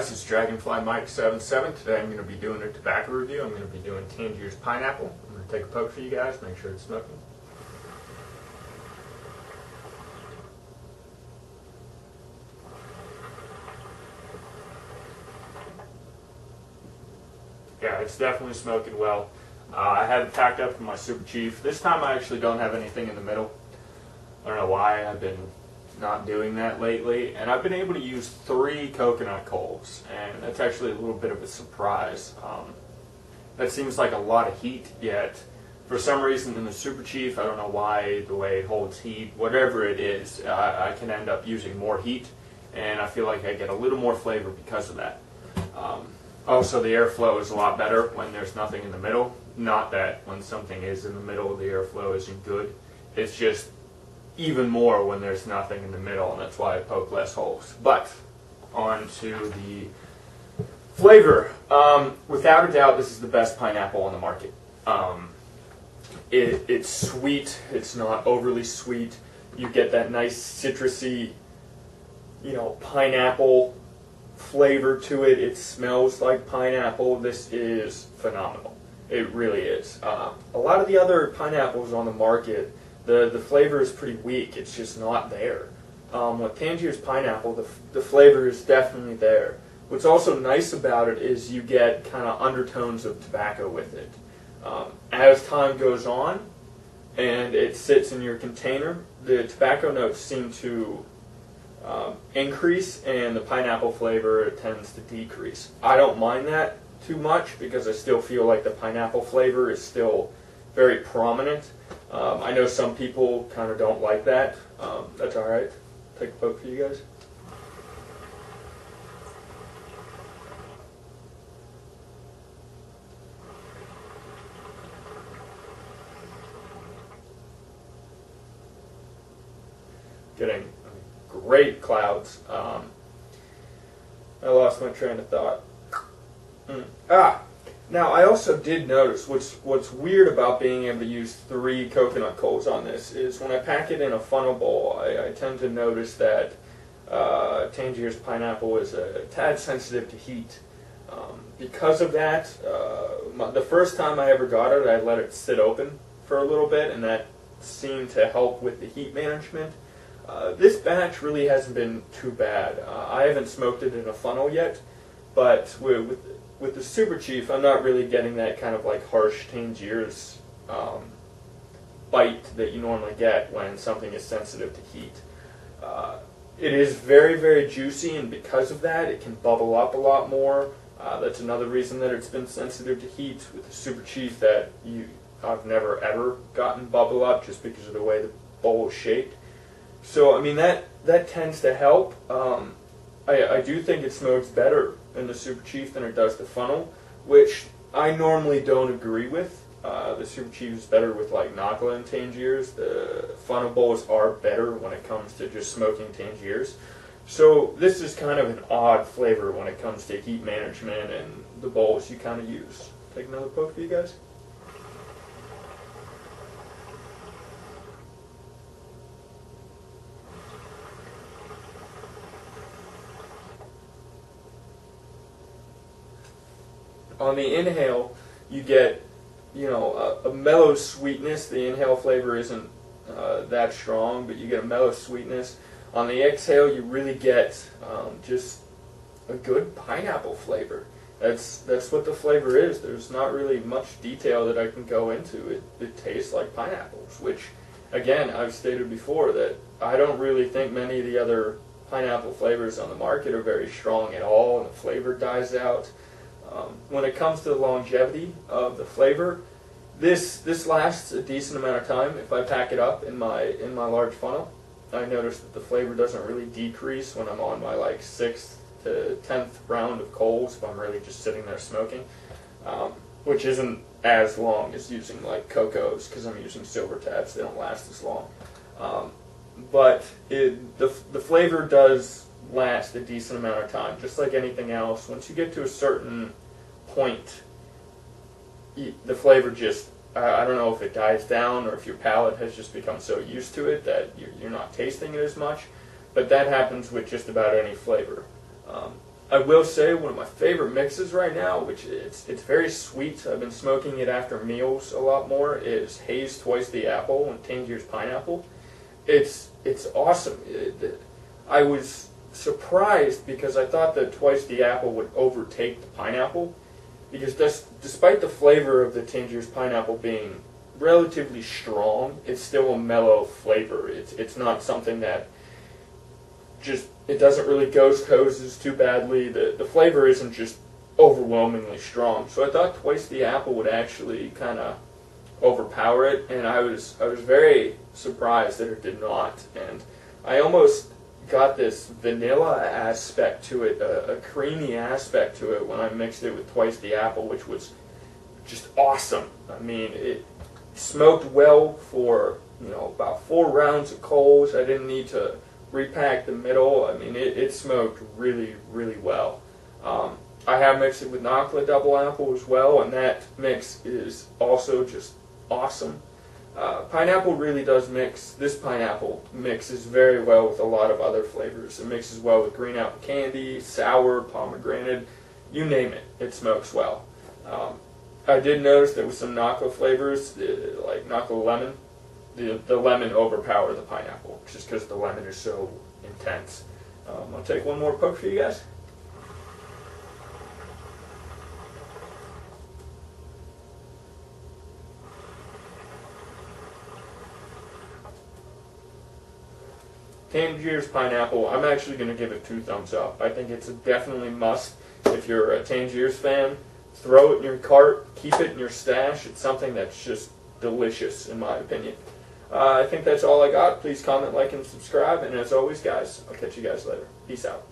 guys, it's Dragonfly Mike 77. Today I'm going to be doing a tobacco review. I'm going to be doing Tangier's Pineapple. I'm going to take a poke for you guys, make sure it's smoking. Yeah, it's definitely smoking well. I have it packed up from my Super Chief. This time I actually don't have anything in the middle. I don't know why. I've been not doing that lately, and I've been able to use 3 coconut coals, and that's actually a little bit of a surprise. That seems like a lot of heat, yet for some reason in the Super Chief, I don't know why, the way it holds heat, whatever it is, I can end up using more heat, and I feel like I get a little more flavor because of that. Also, the airflow is a lot better when there's nothing in the middle. Not that when something is in the middle, the airflow isn't good. It's just even more when there's nothing in the middle, and that's why I poke less holes. But on to the flavor. Without a doubt, this is the best pineapple on the market. It's sweet. It's not overly sweet. You get that nice citrusy, pineapple flavor to it. It smells like pineapple. This is phenomenal. It really is. A lot of the other pineapples on the market, the flavor is pretty weak. It's just not there. With Tangier's Pineapple, the flavor is definitely there. What's also nice about it is you get kind of undertones of tobacco with it. As time goes on and it sits in your container, the tobacco notes seem to increase and the pineapple flavor tends to decrease. I don't mind that too much because I still feel like the pineapple flavor is still very prominent. I know some people kind of don't like that. That's alright. Take a poke for you guys. Getting great clouds. I lost my train of thought. Now I also did notice what's weird about being able to use 3 coconut coals on this is when I pack it in a funnel bowl, I tend to notice that Tangier's Pineapple is a tad sensitive to heat. Because of that, the first time I ever got it, I let it sit open for a little bit, and that seemed to help with the heat management. This batch really hasn't been too bad. I haven't smoked it in a funnel yet, but with the Super Chief, I'm not really getting that kind of like harsh Tangier's bite that you normally get when something is sensitive to heat. It is very, very juicy, and because of that, it can bubble up a lot more. That's another reason that it's been sensitive to heat with the Super Chief, that I've never ever gotten bubble up just because of the way the bowl is shaped. So I mean that tends to help. I do think it smokes better in the Super Chief than it does the funnel, which I normally don't agree with. The Super Chief is better with like Nagla and Tangiers. The funnel bowls are better when it comes to just smoking Tangiers. So this is kind of an odd flavor when it comes to heat management and the bowls you kind of use. Take another poke for you guys. On the inhale, you get, a mellow sweetness. The inhale flavor isn't that strong, but you get a mellow sweetness. On the exhale, you really get just a good pineapple flavor. That's what the flavor is. There's not really much detail that I can go into. It tastes like pineapples, which, again, I've stated before that I don't really think many of the other pineapple flavors on the market are very strong at all, and the flavor dies out. When it comes to the longevity of the flavor, this lasts a decent amount of time. If I pack it up in my large funnel, I notice that the flavor doesn't really decrease when I'm on my like 6th to 10th round of coals, if I'm really just sitting there smoking, which isn't as long as using like cocos because I'm using silver tabs. They don't last as long, but the flavor does last a decent amount of time. Just like anything else, once you get to a certain point, the flavor just, I don't know if it dies down or if your palate has just become so used to it that you're not tasting it as much, but that happens with just about any flavor. I will say one of my favorite mixes right now, which it's very sweet. I've been smoking it after meals a lot more. Is Haze Twice the Apple and Tangier's Pineapple. It's awesome. I was surprised because I thought that Twice the Apple would overtake the pineapple, because despite the flavor of the Tangier's Pineapple being relatively strong, it's still a mellow flavor. It's not something that it doesn't really ghost hoses too badly. The flavor isn't just overwhelmingly strong. So I thought Twice the Apple would actually kind of overpower it, and I was very surprised that it did not. And I almost got this vanilla aspect to it, a creamy aspect to it when I mixed it with Twice the Apple, which was just awesome. I mean, it smoked well for about 4 rounds of coals. I didn't need to repack the middle. I mean, it smoked really, really well. I have mixed it with Nakla Double Apple as well, and that mix is also just awesome. Pineapple really does mix. This pineapple mixes very well with a lot of other flavors. It mixes well with green apple candy, sour, pomegranate, you name it. It smokes well. I did notice there was some Nakla flavors, like Nakla lemon. The lemon overpowered the pineapple, just because the lemon is so intense. I'll take one more poke for you guys. Tangier's Pineapple, I'm actually going to give it 2 thumbs up. I think it's a definitely must if you're a Tangier's fan. Throw it in your cart, keep it in your stash. It's something that's just delicious, in my opinion. I think that's all I got. Please comment, like, and subscribe. And as always, guys, I'll catch you guys later. Peace out.